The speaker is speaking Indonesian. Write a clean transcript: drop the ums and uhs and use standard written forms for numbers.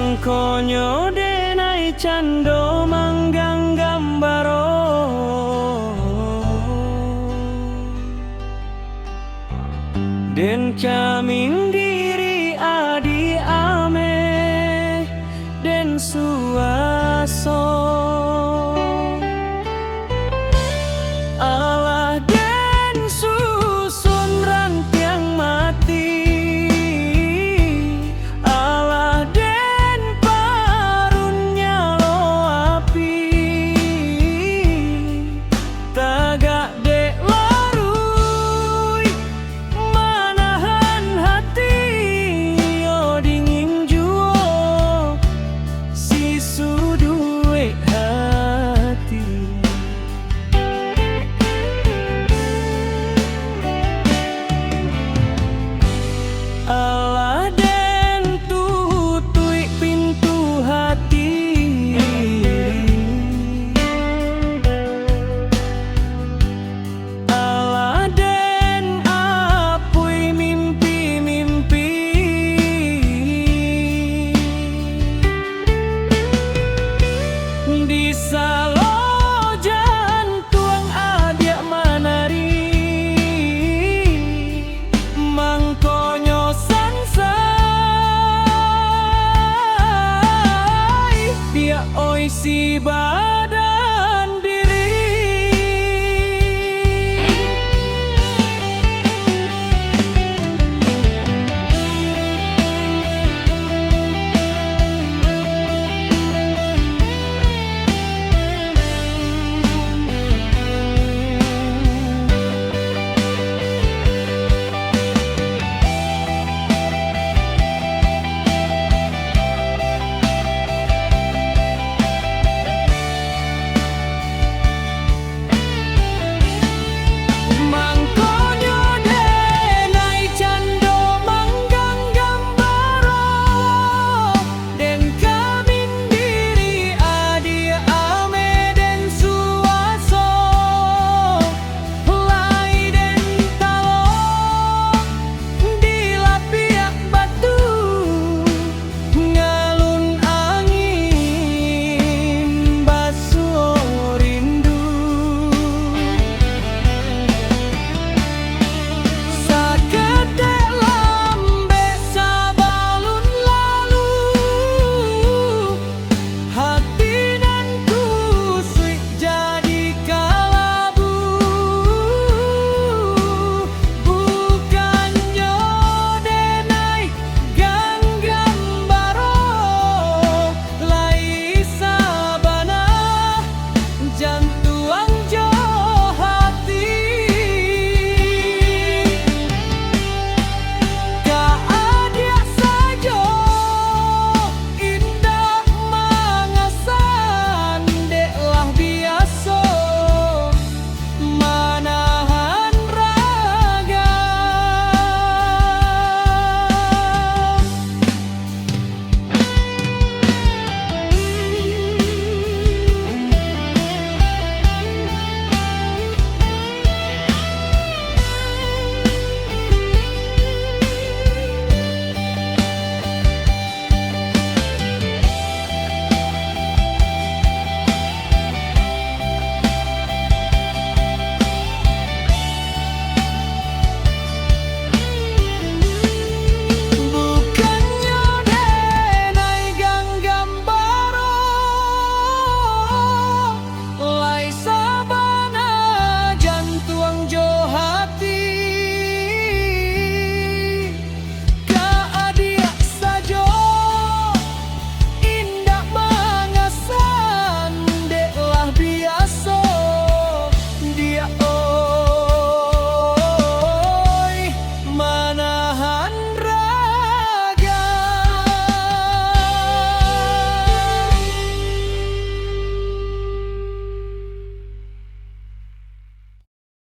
Mangkonyo denai cando manggang gambaro, den caming diri adi ame den suaso. Allah den susun rantiang mati, Allah den parunya lo api, tagak dek larui manahan hati, yo dingin juo si suduwe hati. Allah den tutui pintu hati, Allah den apui mimpi-mimpi, di salo jantuang adia manari, mangkonyo sansai dia oi si ba.